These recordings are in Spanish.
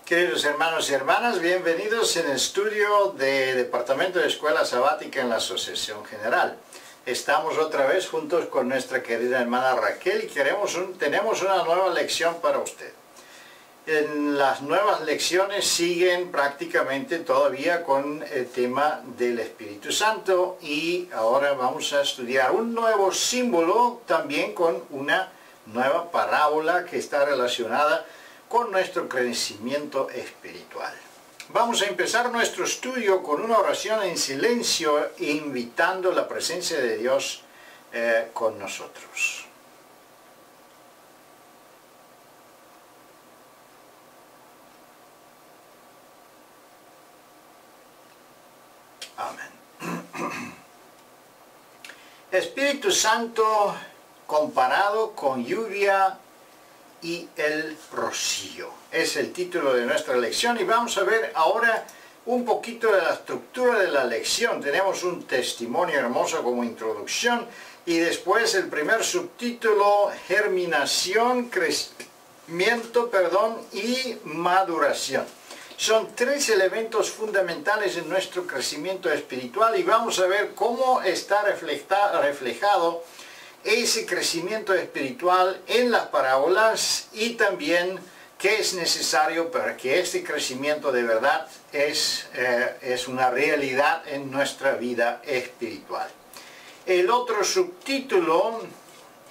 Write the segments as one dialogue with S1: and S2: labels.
S1: Queridos hermanos y hermanas, bienvenidos en el estudio del Departamento de Escuela Sabática en la Asociación General. Estamos otra vez juntos con nuestra querida hermana Raquel y tenemos una nueva lección para usted. Las nuevas lecciones siguen prácticamente todavía con el tema del Espíritu Santo y ahora vamos a estudiar un nuevo símbolo también con una nueva parábola que está relacionada con nuestro crecimiento espiritual. Vamos a empezar nuestro estudio con una oración en silencio, invitando la presencia de Dios con nosotros. Amén. Espíritu Santo comparado con lluvia y el rocío. Es el título de nuestra lección y vamos a ver ahora un poquito de la estructura de la lección. Tenemos un testimonio hermoso como introducción y después el primer subtítulo, germinación, crecimiento, y maduración. Son tres elementos fundamentales en nuestro crecimiento espiritual y vamos a ver cómo está reflejado ese crecimiento espiritual en las parábolas y también qué es necesario para que este crecimiento de verdad es una realidad en nuestra vida espiritual. El otro subtítulo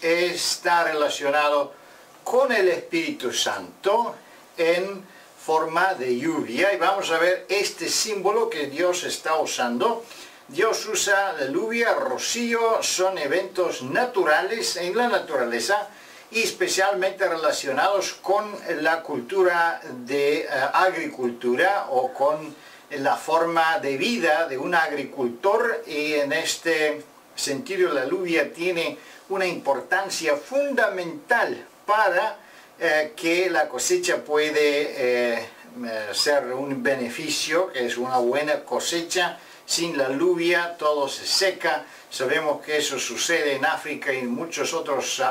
S1: está relacionado con el Espíritu Santo en forma de lluvia y vamos a ver este símbolo que Dios está usando. Dios usa la lluvia, rocío, son eventos naturales en la naturaleza y especialmente relacionados con la cultura de agricultura o con la forma de vida de un agricultor, y en este sentido la lluvia tiene una importancia fundamental para que la cosecha puede ser un beneficio, que es una buena cosecha. Sin la lluvia todo se seca. Sabemos que eso sucede en África y en muchos otros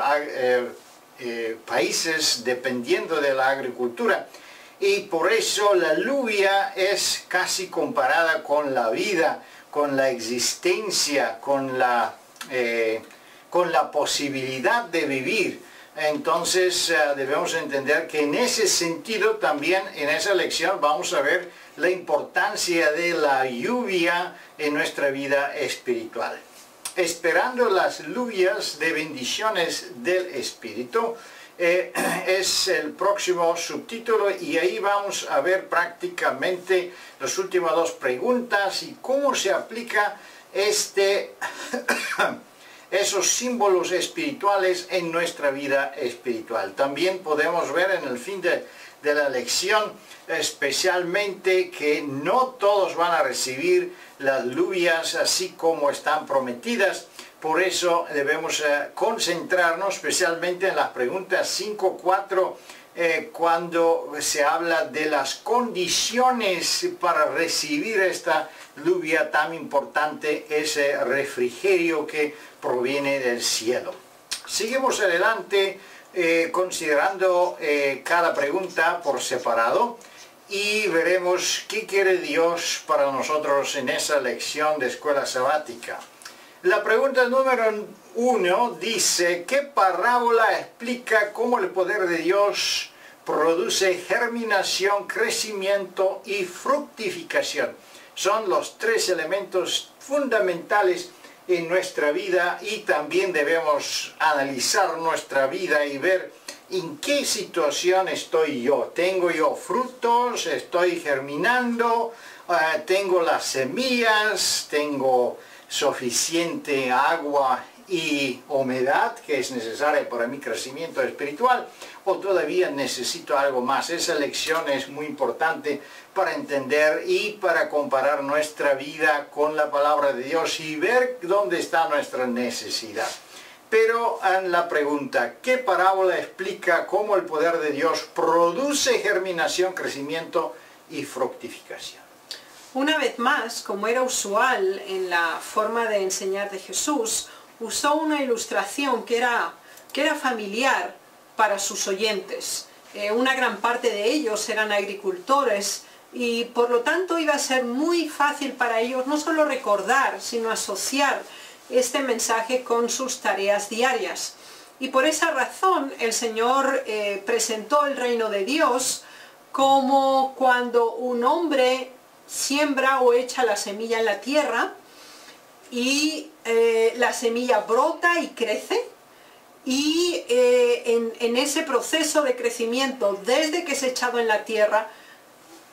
S1: países dependiendo de la agricultura. Y por eso la lluvia es casi comparada con la vida, con la existencia, con la posibilidad de vivir. Entonces debemos entender que en ese sentido también en esa lección vamos a ver la importancia de la lluvia en nuestra vida espiritual. Esperando las lluvias de bendiciones del Espíritu es el próximo subtítulo y ahí vamos a ver prácticamente las últimas dos preguntas y cómo se aplica esos símbolos espirituales en nuestra vida espiritual. También podemos ver en el fin de la lección especialmente que no todos van a recibir las lluvias así como están prometidas. Por eso debemos concentrarnos especialmente en las preguntas 5, 4, cuando se habla de las condiciones para recibir esta lluvia tan importante, ese refrigerio que proviene del cielo. Seguimos adelante considerando cada pregunta por separado y veremos qué quiere Dios para nosotros en esa lección de escuela sabática. La pregunta número 1 dice: ¿qué parábola explica cómo el poder de Dios produce germinación, crecimiento y fructificación? Son los tres elementos fundamentales en nuestra vida y también debemos analizar nuestra vida y ver en qué situación estoy yo. ¿Tengo yo frutos? ¿Estoy germinando? ¿Tengo las semillas? ¿Tengo suficiente agua y humedad que es necesaria para mi crecimiento espiritual? ¿O todavía necesito algo más? Esa lección es muy importante para entender y para comparar nuestra vida con la palabra de Dios y ver dónde está nuestra necesidad. Pero en la pregunta, ¿qué parábola explica cómo el poder de Dios produce germinación, crecimiento y fructificación?
S2: Una vez más, como era usual en la forma de enseñar de Jesús, usó una ilustración que era familiar para sus oyentes. una gran parte de ellos eran agricultores y por lo tanto iba a ser muy fácil para ellos no solo recordar, sino asociar este mensaje con sus tareas diarias. Y por esa razón el Señor presentó el reino de Dios como cuando un hombre siembra o echa la semilla en la tierra y la semilla brota y crece. Y en ese proceso de crecimiento, desde que es echado en la tierra,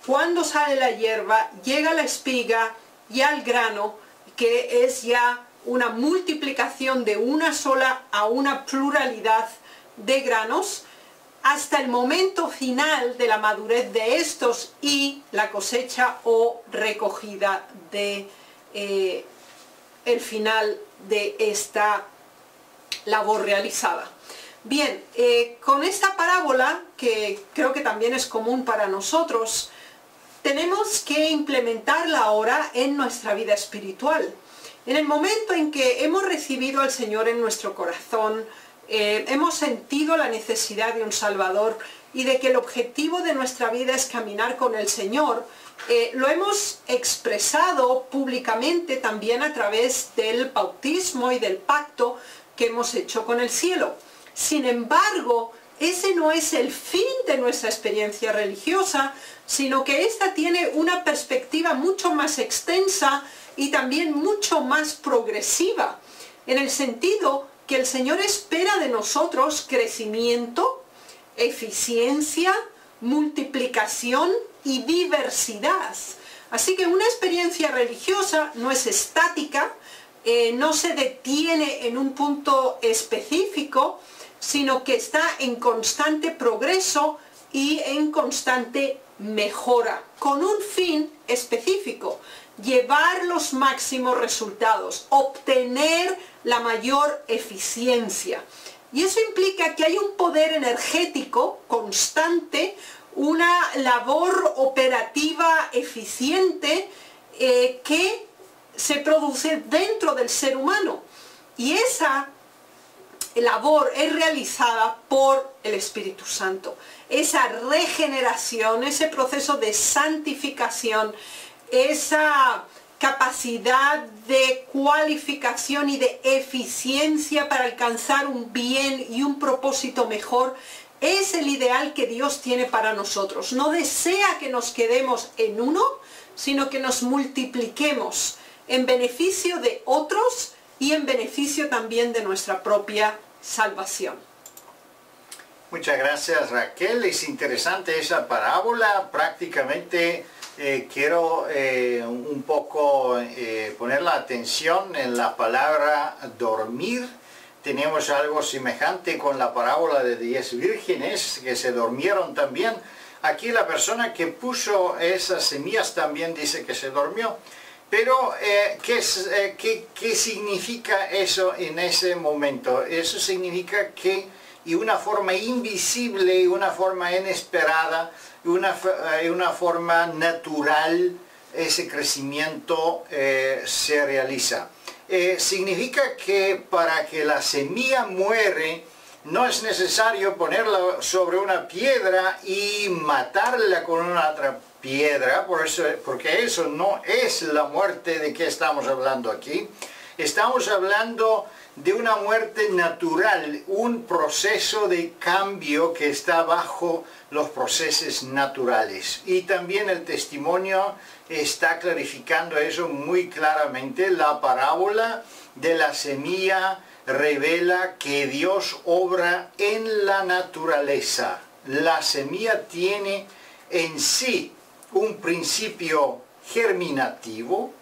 S2: cuando sale la hierba, llega la espiga y al grano, que es ya una multiplicación de una sola a una pluralidad de granos, hasta el momento final de la madurez de estos y la cosecha o recogida de el final de esta labor realizada. Bien, con esta parábola, que creo que también es común para nosotros, tenemos que implementarla ahora en nuestra vida espiritual. En el momento en que hemos recibido al Señor en nuestro corazón, hemos sentido la necesidad de un Salvador y de que el objetivo de nuestra vida es caminar con el Señor, lo hemos expresado públicamente también a través del bautismo y del pacto que hemos hecho con el cielo. Sin embargo, ese no es el fin de nuestra experiencia religiosa, sino que esta tiene una perspectiva mucho más extensa y también mucho más progresiva, en el sentido que el Señor espera de nosotros crecimiento, eficiencia, multiplicación y diversidad. Así que una experiencia religiosa no es estática, no se detiene en un punto específico, sino que está en constante progreso y en constante mejora, con un fin específico: llevar los máximos resultados, obtener la mayor eficiencia. Y eso implica que hay un poder energético constante, una labor operativa eficiente que se produce dentro del ser humano. Y esa labor es realizada por el Espíritu Santo. Esa regeneración, ese proceso de santificación, esa capacidad de cualificación y de eficiencia para alcanzar un bien y un propósito mejor, es el ideal que Dios tiene para nosotros. No desea que nos quedemos en uno, sino que nos multipliquemos en beneficio de otros y en beneficio también de nuestra propia salvación.
S1: Muchas gracias, Raquel. Es interesante esa parábola. Prácticamente quiero un poco poner la atención en la palabra dormir. Tenemos algo semejante con la parábola de 10 vírgenes que se durmieron también. Aquí la persona que puso esas semillas también dice que se durmió. Pero, ¿qué significa eso en ese momento? Eso significa que, y una forma invisible, una forma inesperada, una forma natural, ese crecimiento se realiza. Significa que para que la semilla muere, no es necesario ponerla sobre una piedra y matarla con una otra piedra, porque eso no es la muerte de que estamos hablando aquí. Estamos hablando de una muerte natural, un proceso de cambio que está bajo los procesos naturales. Y también el testimonio está clarificando eso muy claramente. La parábola de la semilla revela que Dios obra en la naturaleza. La semilla tiene en sí un principio germinativo,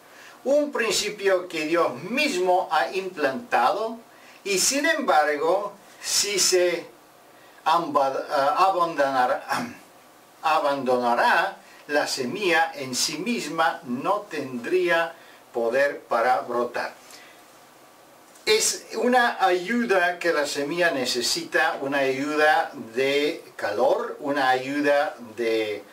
S1: un principio que Dios mismo ha implantado, y sin embargo, si se abandonará la semilla en sí misma, no tendría poder para brotar. Es una ayuda que la semilla necesita, una ayuda de calor, una ayuda de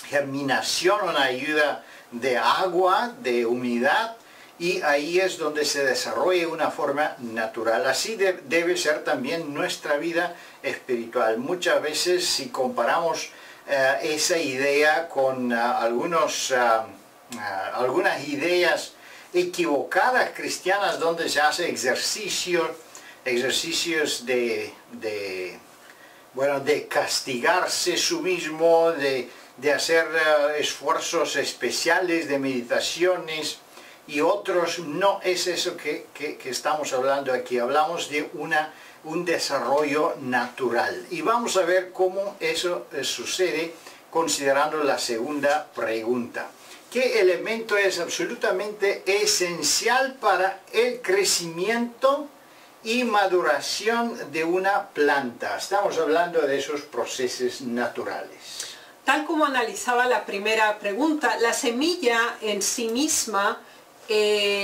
S1: germinación, una ayuda de agua, de humedad, y ahí es donde se desarrolla de una forma natural. Así debe ser también nuestra vida espiritual. Muchas veces si comparamos esa idea con algunas ideas equivocadas cristianas donde se hace ejercicios de castigarse su mismo, de hacer esfuerzos especiales de meditaciones y otros, no es eso que estamos hablando aquí. Hablamos de un desarrollo natural. Y vamos a ver cómo eso sucede considerando la segunda pregunta. ¿Qué elemento es absolutamente esencial para el crecimiento y maduración de una planta? Estamos hablando de esos procesos naturales.
S2: Tal como analizaba la primera pregunta, la semilla en sí misma,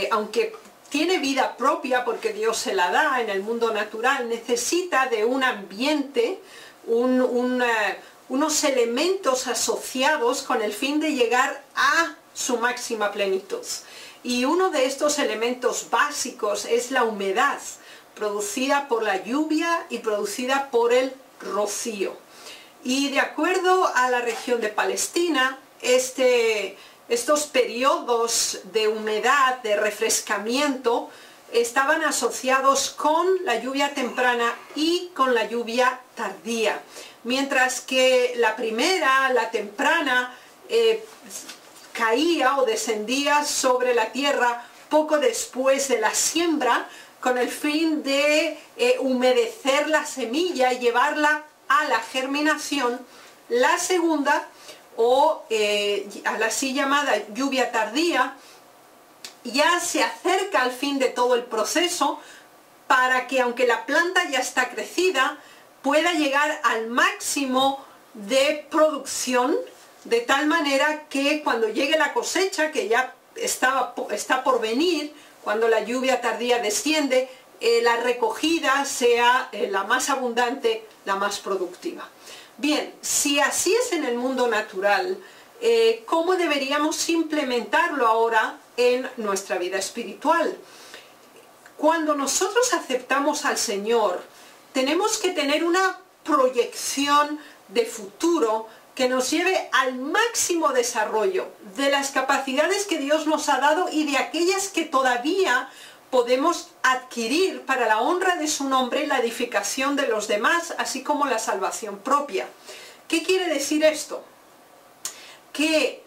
S2: aunque tiene vida propia porque Dios se la da en el mundo natural, necesita de un ambiente, unos elementos asociados con el fin de llegar a su máxima plenitud. Y uno de estos elementos básicos es la humedad, producida por la lluvia y producida por el rocío. Y de acuerdo a la región de Palestina, estos periodos de humedad, de refrescamiento, estaban asociados con la lluvia temprana y con la lluvia tardía. Mientras que la primera, la temprana, caía o descendía sobre la tierra poco después de la siembra, con el fin de humedecer la semilla y llevarla a la germinación. La segunda, o a la así llamada lluvia tardía, ya se acerca al fin de todo el proceso para que, aunque la planta ya está crecida, pueda llegar al máximo de producción, de tal manera que cuando llegue la cosecha, que ya está por venir, cuando la lluvia tardía desciende, la recogida sea la más abundante, la más productiva. Bien, si así es en el mundo natural, ¿cómo deberíamos implementarlo ahora en nuestra vida espiritual? Cuando nosotros aceptamos al Señor, tenemos que tener una proyección de futuro que nos lleve al máximo desarrollo de las capacidades que Dios nos ha dado y de aquellas que todavía podemos adquirir para la honra de su nombre y la edificación de los demás, así como la salvación propia. ¿Qué quiere decir esto? Que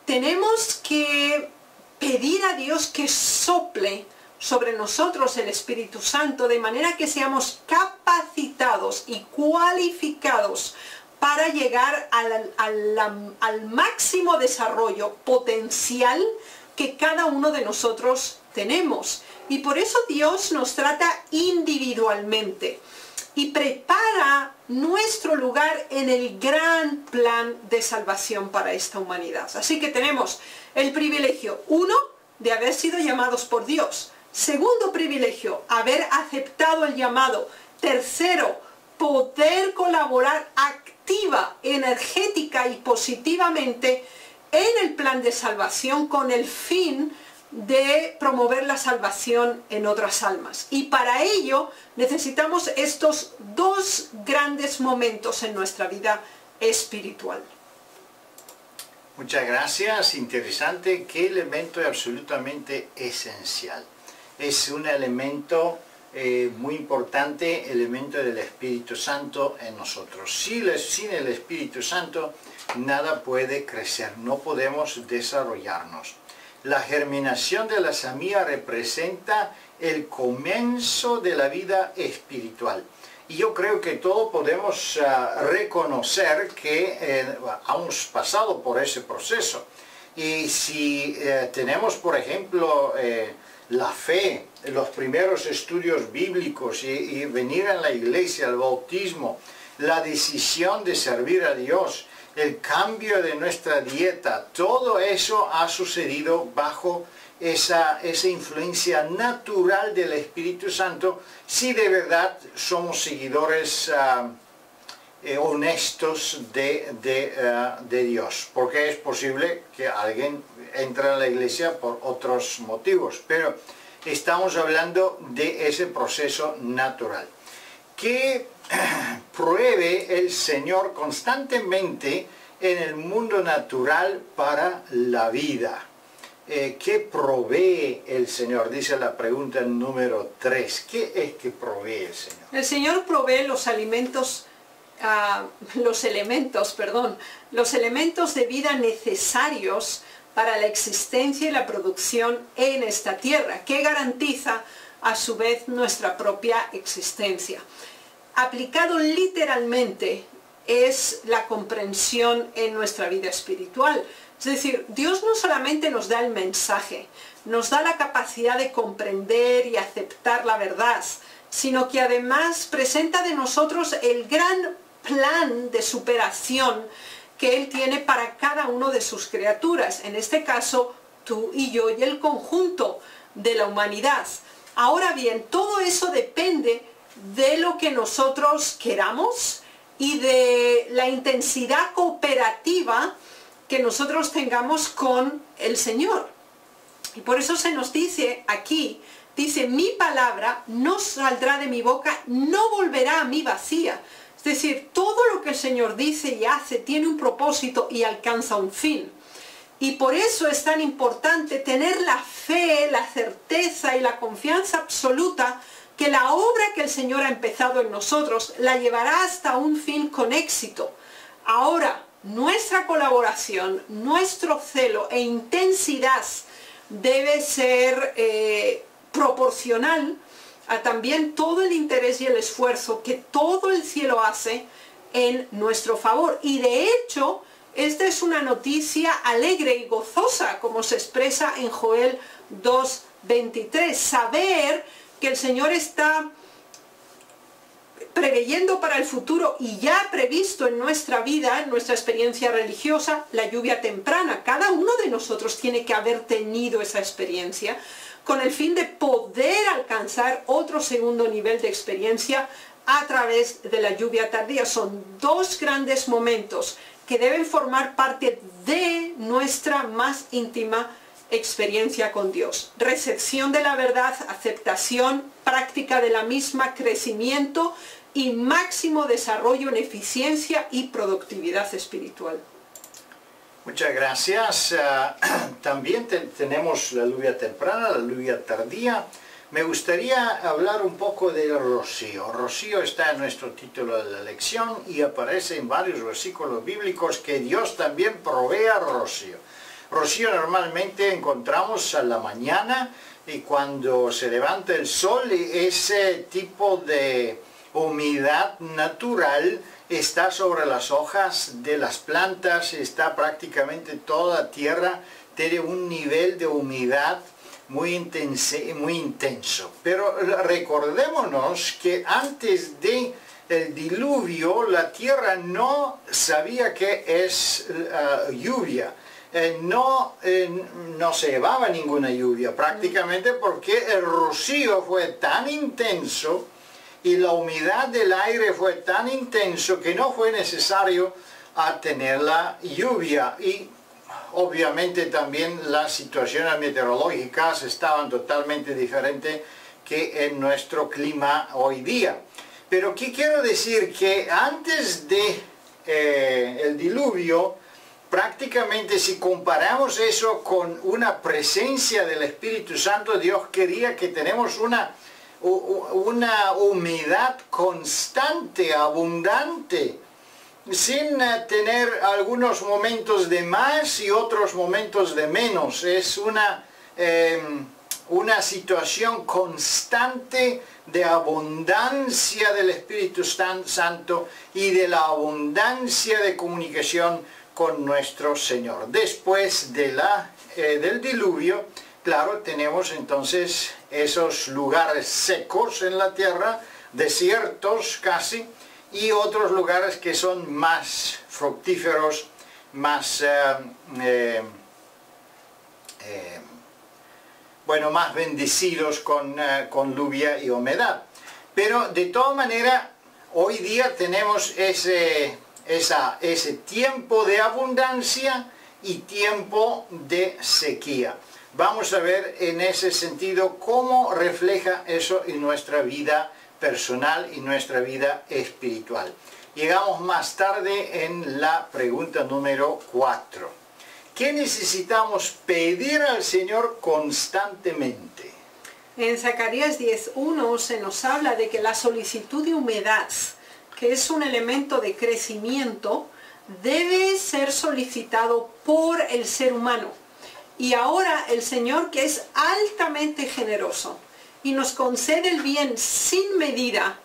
S2: tenemos que pedir a Dios que sople sobre nosotros el Espíritu Santo, de manera que seamos capacitados y cualificados para llegar al máximo desarrollo potencial que cada uno de nosotros tenemos. Y por eso Dios nos trata individualmente y prepara nuestro lugar en el gran plan de salvación para esta humanidad. Así que tenemos el privilegio, uno, de haber sido llamados por Dios. Segundo privilegio, haber aceptado el llamado. Tercero, poder colaborar activa, energética y positivamente en el plan de salvación con el fin de promover la salvación en otras almas. Y para ello necesitamos estos dos grandes momentos en nuestra vida espiritual.
S1: Muchas gracias, interesante. ¿Qué elemento es absolutamente esencial? Es un elemento muy importante, elemento del Espíritu Santo en nosotros. Sin el Espíritu Santo nada puede crecer, no podemos desarrollarnos. La germinación de la semilla representa el comienzo de la vida espiritual. Y yo creo que todos podemos reconocer que hemos pasado por ese proceso. Y si tenemos, por ejemplo, la fe, los primeros estudios bíblicos y venir a la iglesia, el bautismo, la decisión de servir a Dios, el cambio de nuestra dieta, todo eso ha sucedido bajo esa influencia natural del Espíritu Santo, si de verdad somos seguidores honestos de Dios, porque es posible que alguien entre a la iglesia por otros motivos, pero estamos hablando de ese proceso natural que pruebe el Señor constantemente en el mundo natural para la vida. ¿Qué provee el Señor? Dice la pregunta número 3. ¿Qué es que provee el Señor?
S2: El Señor provee los elementos de vida necesarios para la existencia y la producción en esta tierra, que garantiza a su vez nuestra propia existencia. Aplicado literalmente es la comprensión en nuestra vida espiritual. Es decir, Dios no solamente nos da el mensaje, nos da la capacidad de comprender y aceptar la verdad, sino que además presenta de nosotros el gran plan de superación que Él tiene para cada uno de sus criaturas, en este caso tú y yo y el conjunto de la humanidad. Ahora bien, todo eso depende de lo que nosotros queramos y de la intensidad cooperativa que nosotros tengamos con el Señor. Y por eso se nos dice aquí, dice, mi palabra no saldrá de mi boca, no volverá a mí vacía. Es decir, todo lo que el Señor dice y hace tiene un propósito y alcanza un fin. Y por eso es tan importante tener la fe, la certeza y la confianza absoluta que la obra que el Señor ha empezado en nosotros la llevará hasta un fin con éxito. Ahora, nuestra colaboración, nuestro celo e intensidad debe ser proporcional a también todo el interés y el esfuerzo que todo el cielo hace en nuestro favor. Y de hecho, esta es una noticia alegre y gozosa, como se expresa en Joel 2:23. Saber que el Señor está preveyendo para el futuro y ya ha previsto en nuestra vida, en nuestra experiencia religiosa, la lluvia temprana. Cada uno de nosotros tiene que haber tenido esa experiencia con el fin de poder alcanzar otro segundo nivel de experiencia a través de la lluvia tardía. Son dos grandes momentos que deben formar parte de nuestra más íntima experiencia con Dios. Recepción de la verdad, aceptación, práctica de la misma, crecimiento y máximo desarrollo en eficiencia y productividad espiritual.
S1: Muchas gracias. También tenemos la lluvia temprana, la lluvia tardía. Me gustaría hablar un poco del rocío. Rocío está en nuestro título de la lección y aparece en varios versículos bíblicos que Dios también provee rocío. Rocío normalmente encontramos a la mañana y cuando se levanta el sol, ese tipo de humedad natural está sobre las hojas de las plantas, está prácticamente toda la tierra, tiene un nivel de humedad muy intenso. Pero recordémonos que antes del diluvio la tierra no sabía qué es lluvia. No se llevaba ninguna lluvia prácticamente porque el rocío fue tan intenso y la humedad del aire fue tan intenso que no fue necesario tener la lluvia. Y obviamente también las situaciones meteorológicas estaban totalmente diferentes que en nuestro clima hoy día. Pero ¿qué quiero decir? Que antes de el diluvio, prácticamente si comparamos eso con una presencia del Espíritu Santo, Dios quería que tenemos una humedad constante, abundante, sin tener algunos momentos de más y otros momentos de menos. Es una situación constante de abundancia del Espíritu Santo y de la abundancia de comunicación con nuestro Señor. Después de del diluvio, claro, tenemos entonces esos lugares secos en la tierra, desiertos casi, y otros lugares que son más fructíferos, más, más bendecidos con lluvia y humedad. Pero de todas maneras, hoy día tenemos ese tiempo de abundancia y tiempo de sequía. Vamos a ver en ese sentido cómo refleja eso en nuestra vida personal y nuestra vida espiritual. Llegamos más tarde en la pregunta número 4. ¿Qué necesitamos pedir al Señor constantemente?
S2: En Zacarías 10:1 se nos habla de que la solicitud de humedad, que es un elemento de crecimiento, debe ser solicitado por el ser humano. Y ahora el Señor, que es altamente generoso y nos concede el bien sin medida,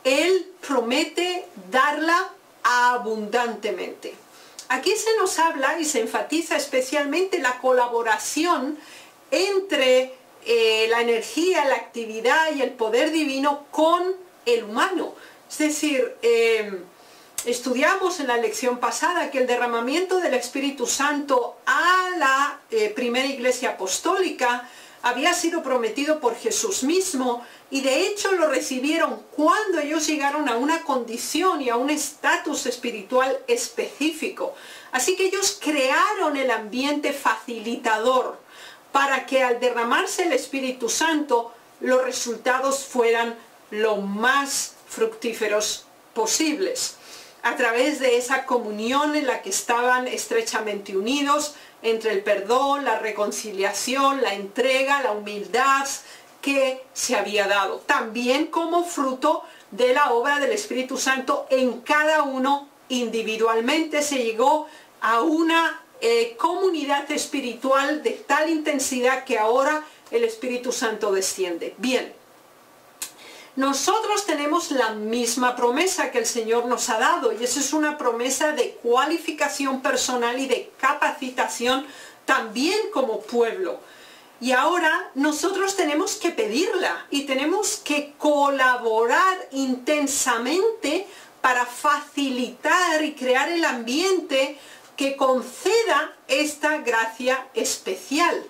S2: Él promete darla abundantemente. Aquí se nos habla y se enfatiza especialmente la colaboración entre la energía, la actividad y el poder divino con el humano. Es decir, estudiamos en la lección pasada que el derramamiento del Espíritu Santo a la primera iglesia apostólica había sido prometido por Jesús mismo, y de hecho lo recibieron cuando ellos llegaron a una condición y a un estatus espiritual específico. Así que ellos crearon el ambiente facilitador para que al derramarse el Espíritu Santo los resultados fueran lo más fructíferos posibles, a través de esa comunión en la que estaban estrechamente unidos entre el perdón, la reconciliación, la entrega, la humildad que se había dado, también como fruto de la obra del Espíritu Santo en cada uno individualmente. Se llegó a una comunidad espiritual de tal intensidad que ahora el Espíritu Santo desciende. Bien, nosotros tenemos la misma promesa que el Señor nos ha dado, y esa es una promesa de cualificación personal y de capacitación también como pueblo. Y ahora nosotros tenemos que pedirla y tenemos que colaborar intensamente para facilitar y crear el ambiente que conceda esta gracia especial,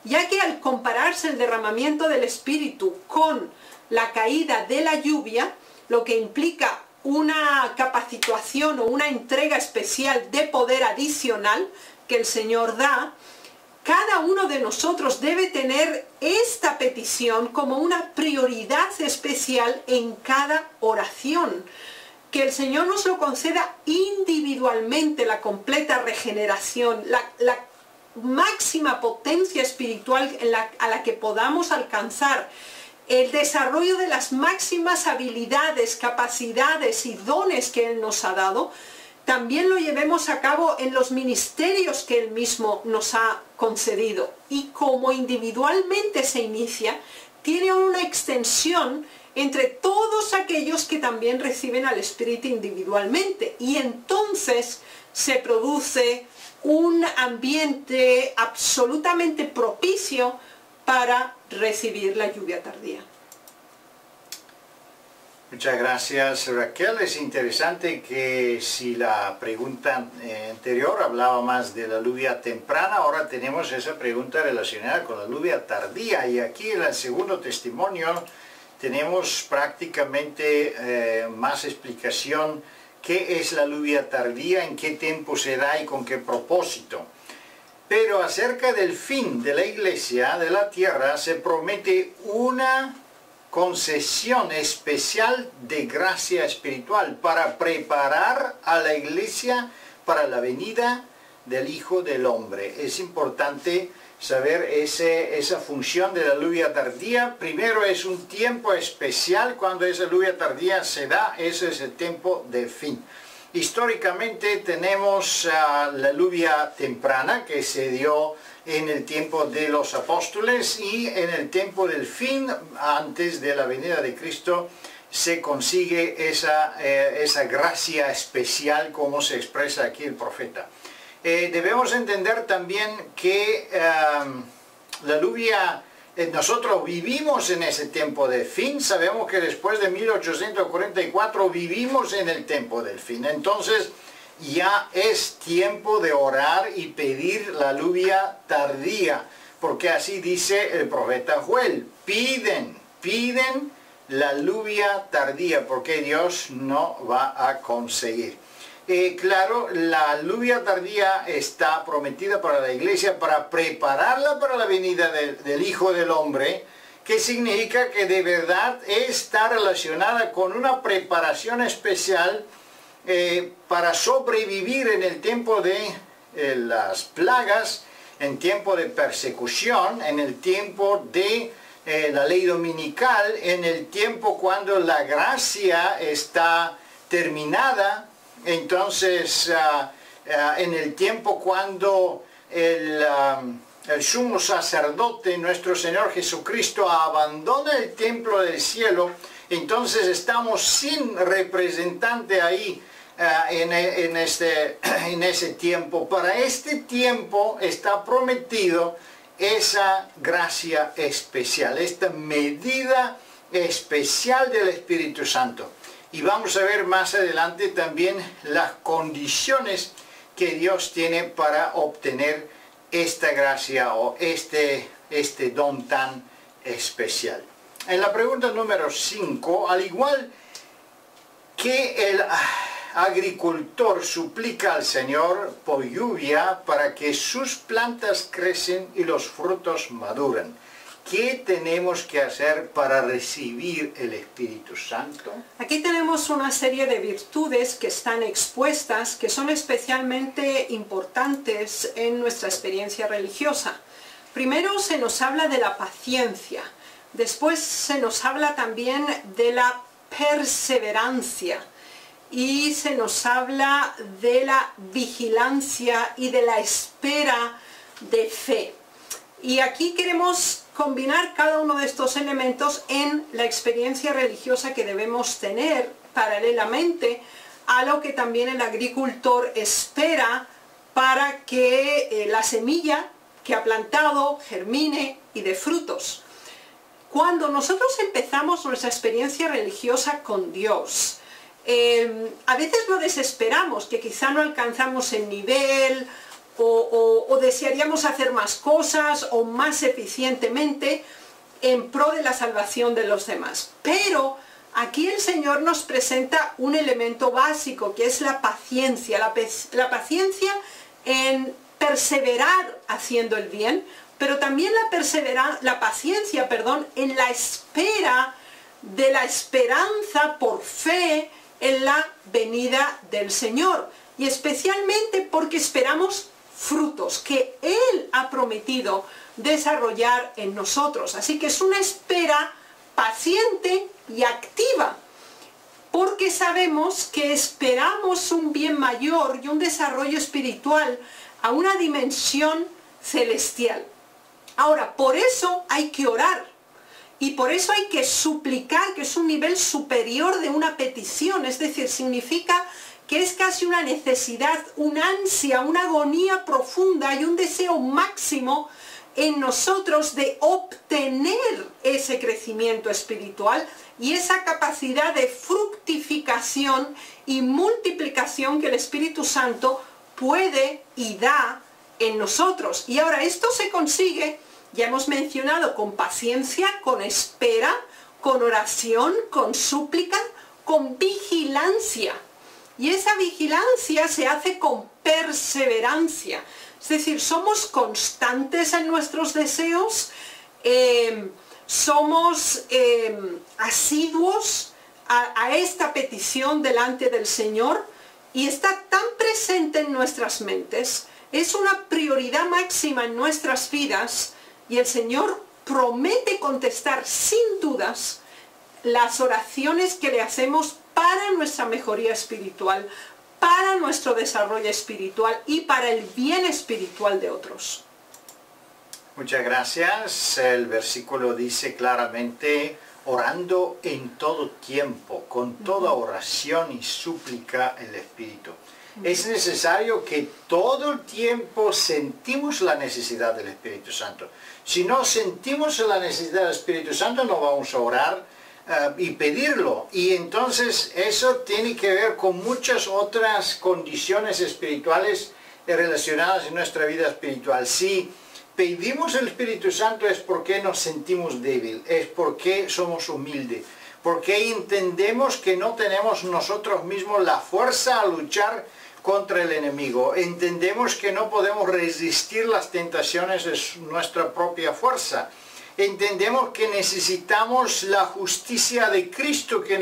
S2: ya que al compararse el derramamiento del Espíritu con la caída de la lluvia, lo que implica una capacitación o una entrega especial de poder adicional que el Señor da, cada uno de nosotros debe tener esta petición como una prioridad especial en cada oración. Que el Señor nos lo conceda individualmente, la completa regeneración, la máxima potencia espiritual a la que podamos alcanzar, el desarrollo de las máximas habilidades, capacidades y dones que Él nos ha dado, también lo llevemos a cabo en los ministerios que Él mismo nos ha concedido. Y como individualmente se inicia, tiene una extensión entre todos aquellos que también reciben al Espíritu individualmente. Y entonces se produce un ambiente absolutamente propicio para recibir la lluvia tardía.
S1: Muchas gracias, Raquel. Es interesante que si la pregunta anterior hablaba más de la lluvia temprana, ahora tenemos esa pregunta relacionada con la lluvia tardía. Y aquí en el segundo testimonio tenemos prácticamente más explicación qué es la lluvia tardía, en qué tiempo se da y con qué propósito. Pero acerca del fin de la iglesia, de la tierra, se promete una concesión especial de gracia espiritual para preparar a la iglesia para la venida del Hijo del Hombre. Es importante saber esa función de la lluvia tardía. Primero, es un tiempo especial. Cuando esa lluvia tardía se da, ese es el tiempo de fin. Históricamente tenemos la lluvia temprana que se dio en el tiempo de los apóstoles, y en el tiempo del fin, antes de la venida de Cristo, se consigue esa gracia especial como se expresa aquí el profeta. Debemos entender también que la lluvia, nosotros vivimos en ese tiempo de fin. Sabemos que después de 1844 vivimos en el tiempo del fin. Entonces ya es tiempo de orar y pedir la lluvia tardía, porque así dice el profeta Joel: piden la lluvia tardía, porque Dios no va a conseguir. Claro, la lluvia tardía está prometida para la iglesia para prepararla para la venida del Hijo del Hombre, que significa que de verdad está relacionada con una preparación especial para sobrevivir en el tiempo de las plagas, en tiempo de persecución, en el tiempo de la ley dominical, en el tiempo cuando la gracia está terminada, entonces en el tiempo cuando el sumo sacerdote, nuestro Señor Jesucristo, abandona el templo del cielo, entonces estamos sin representante ahí en ese tiempo. Para este tiempo está prometido esa gracia especial, esta medida especial del Espíritu Santo. Y vamos a ver más adelante también las condiciones que Dios tiene para obtener esta gracia o este don tan especial. En la pregunta número 5, al igual que el agricultor suplica al Señor por lluvia para que sus plantas crecen y los frutos maduran, ¿qué tenemos que hacer para recibir el Espíritu Santo?
S2: Aquí tenemos una serie de virtudes que están expuestas, que son especialmente importantes en nuestra experiencia religiosa. Primero se nos habla de la paciencia, después se nos habla también de la perseverancia y se nos habla de la vigilancia y de la espera de fe. Y aquí queremos combinar cada uno de estos elementos en la experiencia religiosa que debemos tener paralelamente a lo que también el agricultor espera para que la semilla que ha plantado germine y dé frutos. Cuando nosotros empezamos nuestra experiencia religiosa con Dios, a veces nos desesperamos, que quizá no alcanzamos el nivel, o desearíamos hacer más cosas o más eficientemente en pro de la salvación de los demás. Pero aquí el Señor nos presenta un elemento básico, que es la paciencia. La paciencia en perseverar haciendo el bien, pero también la paciencia en la espera de la esperanza por fe en la venida del Señor. Y especialmente porque esperamos frutos que Él ha prometido desarrollar en nosotros. Así que es una espera paciente y activa, porque sabemos que esperamos un bien mayor y un desarrollo espiritual a una dimensión celestial. Ahora, por eso hay que orar y por eso hay que suplicar, que es un nivel superior de una petición, es decir, significa que es casi una necesidad, una ansia, una agonía profunda y un deseo máximo en nosotros de obtener ese crecimiento espiritual y esa capacidad de fructificación y multiplicación que el Espíritu Santo puede y da en nosotros. Y ahora esto se consigue, ya hemos mencionado, con paciencia, con espera, con oración, con súplica, con vigilancia. Y esa vigilancia se hace con perseverancia. Es decir, somos constantes en nuestros deseos, somos asiduos a esta petición delante del Señor y está tan presente en nuestras mentes, es una prioridad máxima en nuestras vidas y el Señor promete contestar sin dudas las oraciones que le hacemos para nuestra mejoría espiritual, para nuestro desarrollo espiritual y para el bien espiritual de otros.
S1: Muchas gracias. El versículo dice claramente, orando en todo tiempo, con toda oración y súplica el Espíritu. Es necesario que todo el tiempo sentimos la necesidad del Espíritu Santo. Si no sentimos la necesidad del Espíritu Santo, no vamos a orar y pedirlo. Y entonces eso tiene que ver con muchas otras condiciones espirituales relacionadas en nuestra vida espiritual. Si pedimos el Espíritu Santo es porque nos sentimos débiles, es porque somos humildes, porque entendemos que no tenemos nosotros mismos la fuerza a luchar contra el enemigo. Entendemos que no podemos resistir las tentaciones de nuestra propia fuerza. Entendemos que necesitamos la justicia de Cristo que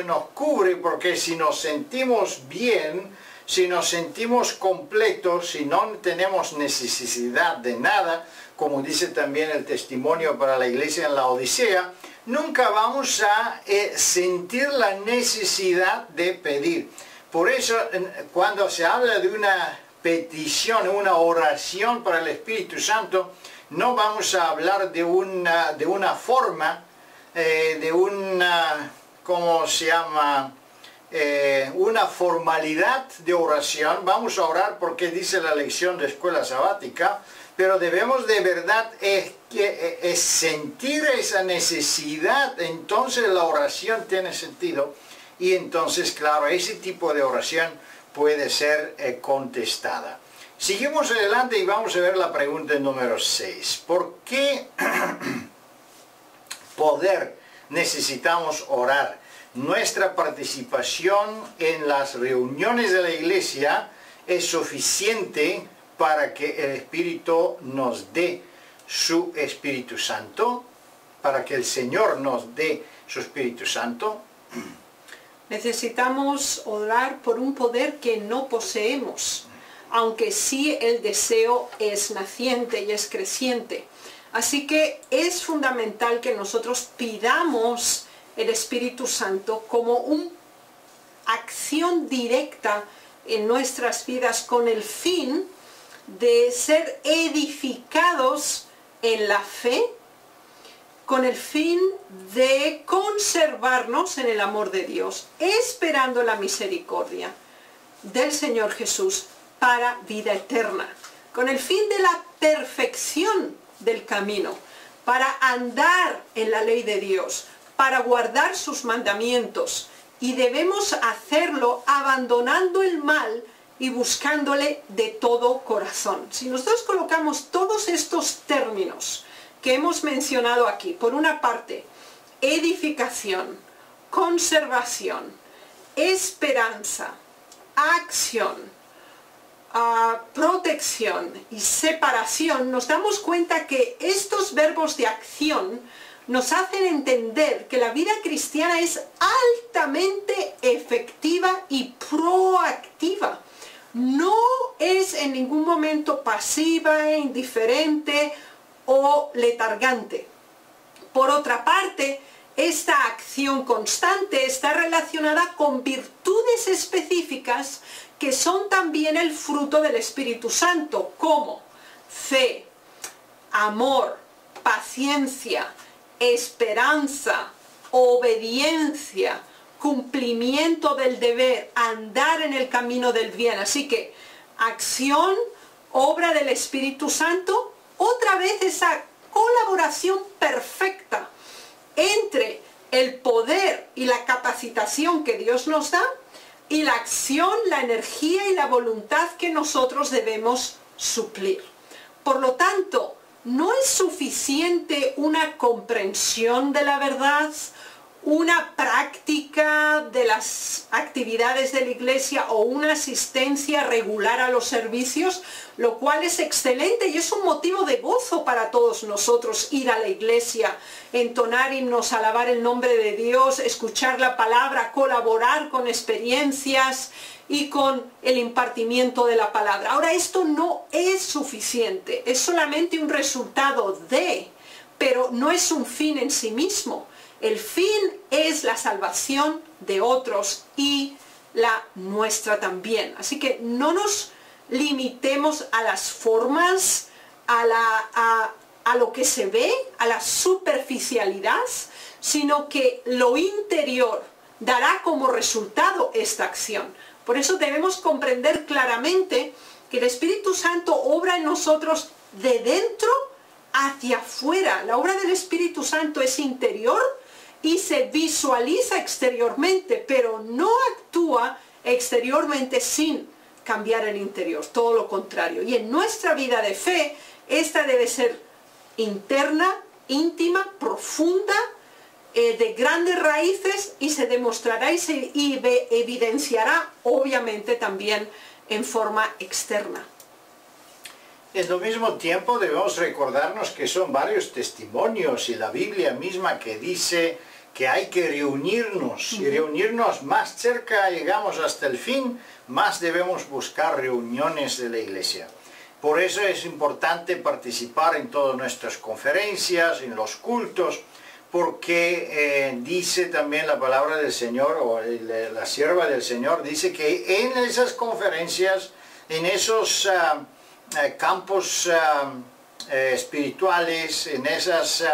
S1: nos cubre, porque si nos sentimos bien, si nos sentimos completos, si no tenemos necesidad de nada, como dice también el testimonio para la iglesia en la Odisea, nunca vamos a sentir la necesidad de pedir. Por eso, cuando se habla de una petición, una oración para el Espíritu Santo, no vamos a hablar de una forma, ¿cómo se llama? Una formalidad de oración. Vamos a orar porque dice la lección de escuela sabática, pero debemos de verdad sentir esa necesidad, entonces la oración tiene sentido. Y entonces, claro, ese tipo de oración puede ser contestada. Seguimos adelante y vamos a ver la pregunta número 6. ¿Por qué poder necesitamos orar? Nuestra participación en las reuniones de la iglesia es suficiente para que el Espíritu nos dé su Espíritu Santo, para que el Señor nos dé su Espíritu Santo.
S2: Necesitamos orar por un poder que no poseemos, aunque sí el deseo es naciente y es creciente. Así que es fundamental que nosotros pidamos el Espíritu Santo como una acción directa en nuestras vidas con el fin de ser edificados en la fe, con el fin de conservarnos en el amor de Dios, esperando la misericordia del Señor Jesús para vida eterna, con el fin de la perfección del camino, para andar en la ley de Dios, para guardar sus mandamientos, y debemos hacerlo abandonando el mal y buscándole de todo corazón. Si nosotros colocamos todos estos términos que hemos mencionado aquí, por una parte, edificación, conservación, esperanza, acción, protección y separación, nos damos cuenta que estos verbos de acción nos hacen entender que la vida cristiana es altamente efectiva y proactiva. No es en ningún momento pasiva, indiferente o letargante. Por otra parte, esta acción constante está relacionada con virtudes específicas que son también el fruto del Espíritu Santo, como fe, amor, paciencia, esperanza, obediencia, cumplimiento del deber, andar en el camino del bien. Así que acción, obra del Espíritu Santo, otra vez esa colaboración perfecta entre el poder y la capacitación que Dios nos da y la acción, la energía y la voluntad que nosotros debemos suplir. Por lo tanto, no es suficiente una comprensión de la verdad, una práctica de las actividades de la iglesia o una asistencia regular a los servicios, lo cual es excelente y es un motivo de gozo para todos nosotros ir a la iglesia, entonar himnos, alabar el nombre de Dios, escuchar la palabra, colaborar con experiencias y con el impartimiento de la palabra. Ahora, esto no es suficiente, es solamente un resultado de, pero no es un fin en sí mismo. El fin es la salvación de otros y la nuestra también. Así que no nos limitemos a las formas, a lo que se ve, a la superficialidad, sino que lo interior dará como resultado esta acción. Por eso debemos comprender claramente que el Espíritu Santo obra en nosotros de dentro hacia afuera. La obra del Espíritu Santo es interior y se visualiza exteriormente, pero no actúa exteriormente sin cambiar el interior, todo lo contrario. Y en nuestra vida de fe, esta debe ser interna, íntima, profunda, de grandes raíces y se demostrará y se evidenciará obviamente también en forma externa.
S1: En el mismo tiempo debemos recordarnos que son varios testimonios y la Biblia misma que dice que hay que reunirnos y reunirnos más cerca, llegamos hasta el fin, más debemos buscar reuniones de la iglesia. Por eso es importante participar en todas nuestras conferencias, en los cultos, porque dice también la palabra del Señor, o la sierva del Señor, dice que en esas conferencias, en esos campos espirituales, en esas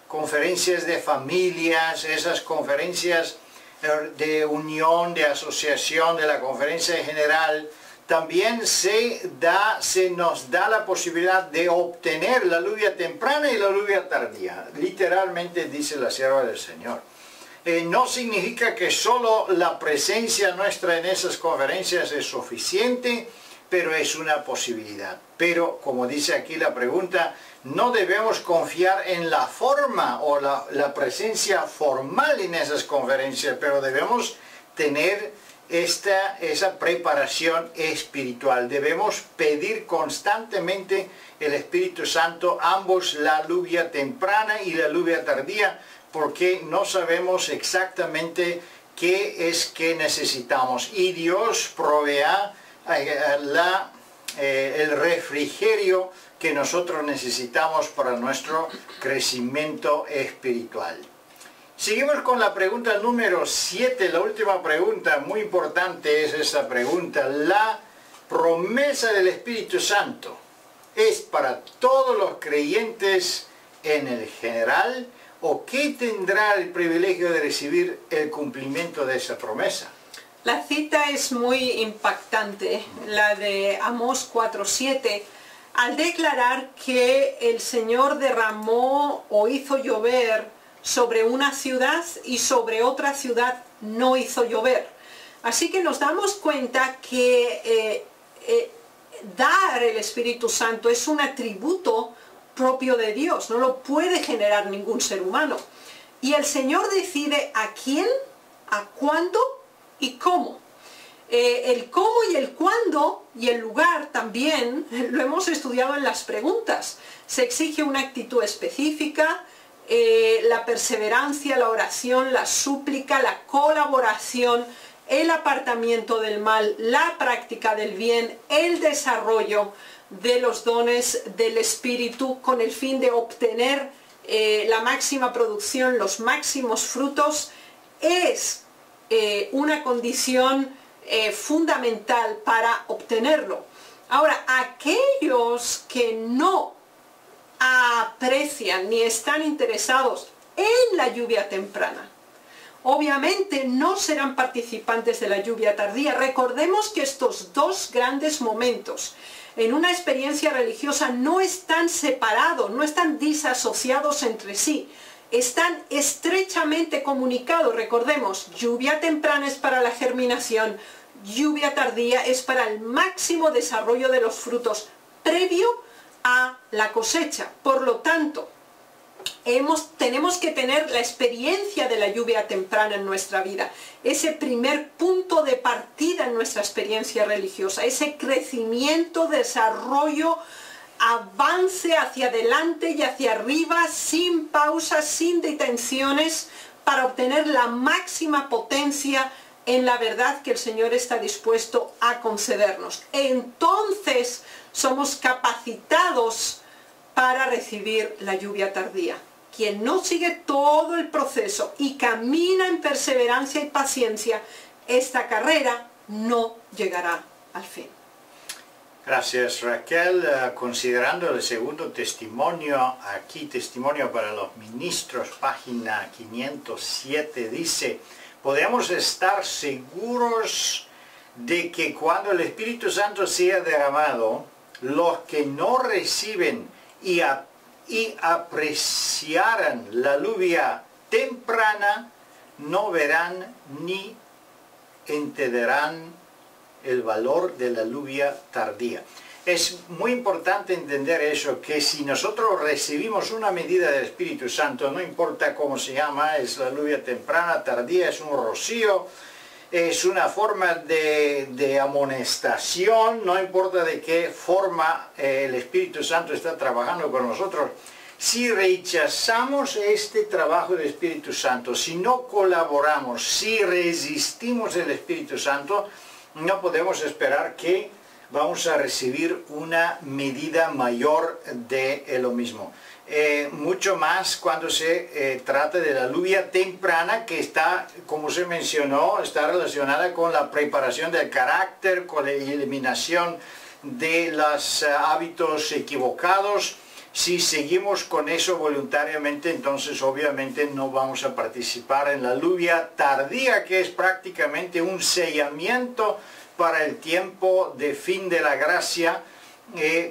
S1: conferencias de familias, esas conferencias de unión, de asociación, de la conferencia general, también se nos da la posibilidad de obtener la lluvia temprana y la lluvia tardía. Literalmente dice la sierva del Señor. No significa que solo la presencia nuestra en esas conferencias es suficiente, pero es una posibilidad. Pero, como dice aquí la pregunta, no debemos confiar en la forma o la presencia formal en esas conferencias, pero debemos tener esa preparación espiritual. Debemos pedir constantemente el Espíritu Santo, ambos, la lluvia temprana y la lluvia tardía, porque no sabemos exactamente qué es que necesitamos. Y Dios provea el refrigerio que nosotros necesitamos para nuestro crecimiento espiritual. Seguimos con la pregunta número 7, la última pregunta, muy importante es esta pregunta. ¿La promesa del Espíritu Santo es para todos los creyentes en el general? ¿O qué tendrá el privilegio de recibir el cumplimiento de esa promesa?
S2: La cita es muy impactante, la de Amós 4:7, al declarar que el Señor derramó o hizo llover sobre una ciudad y sobre otra ciudad no hizo llover. Así que nos damos cuenta que dar el Espíritu Santo es un atributo propio de Dios, no lo puede generar ningún ser humano. Y el Señor decide a quién, a cuándo y cómo. El cómo y el cuándo y el lugar también lo hemos estudiado en las preguntas. Se exige una actitud específica, la perseverancia, la oración, la súplica, la colaboración, el apartamiento del mal, la práctica del bien, el desarrollo de los dones del Espíritu con el fin de obtener la máxima producción, los máximos frutos, es una condición fundamental para obtenerlo. Ahora, aquellos que no aprecian ni están interesados en la lluvia temprana, obviamente no serán participantes de la lluvia tardía. Recordemos que estos dos grandes momentos en una experiencia religiosa no están separados, no están disasociados entre sí, están estrechamente comunicados. Recordemos, lluvia temprana es para la germinación, lluvia tardía es para el máximo desarrollo de los frutos previo a la cosecha. Por lo tanto, tenemos que tener la experiencia de la lluvia temprana en nuestra vida, ese primer punto de partida en nuestra experiencia religiosa, ese crecimiento, desarrollo, avance hacia adelante y hacia arriba, sin pausas, sin detenciones, para obtener la máxima potencia en la verdad que el Señor está dispuesto a concedernos. Entonces somos capacitados para recibir la lluvia tardía. Quien no sigue todo el proceso y camina en perseverancia y paciencia, esta carrera no llegará al fin.
S1: Gracias, Raquel. Considerando el segundo testimonio, aquí testimonio para los ministros, página 507, dice: podemos estar seguros de que cuando el Espíritu Santo sea derramado, los que no reciben y apreciaran la lluvia temprana no verán ni entenderán el valor de la lluvia tardía. Es muy importante entender eso, que si nosotros recibimos una medida del Espíritu Santo, no importa cómo se llama, es la lluvia temprana, tardía, es un rocío, es una forma de amonestación, no importa de qué forma el Espíritu Santo está trabajando con nosotros. Si rechazamos este trabajo del Espíritu Santo, si no colaboramos, si resistimos el Espíritu Santo, no podemos esperar que vamos a recibir una medida mayor de lo mismo. Mucho más cuando se trata de la lluvia temprana, que está, como se mencionó, está relacionada con la preparación del carácter, con la eliminación de los hábitos equivocados. Si seguimos con eso voluntariamente, entonces obviamente no vamos a participar en la lluvia tardía, que es prácticamente un sellamiento para el tiempo de fin de la gracia.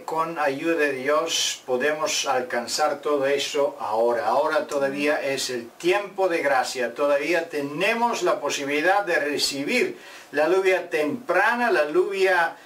S1: Con ayuda de Dios podemos alcanzar todo eso ahora. Ahora todavía es el tiempo de gracia. Todavía tenemos la posibilidad de recibir la lluvia temprana, la lluvia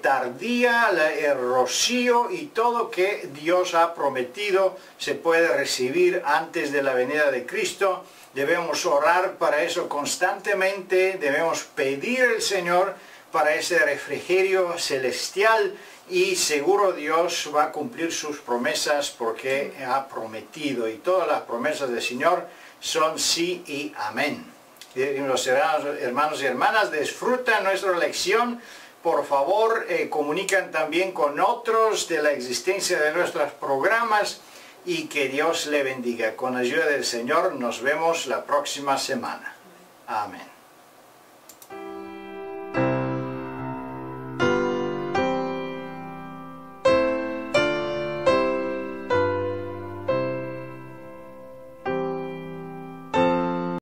S1: tardía, el rocío y todo que Dios ha prometido se puede recibir antes de la venida de Cristo. Debemos orar para eso constantemente, debemos pedir al Señor para ese refrigerio celestial, y seguro Dios va a cumplir sus promesas porque ha prometido, y todas las promesas del Señor son sí y amén. Los hermanos y hermanas, disfrutan nuestra lección. Por favor, comunican también con otros de la existencia de nuestros programas, y que Dios le bendiga. Con ayuda del Señor nos vemos la próxima semana. Amén.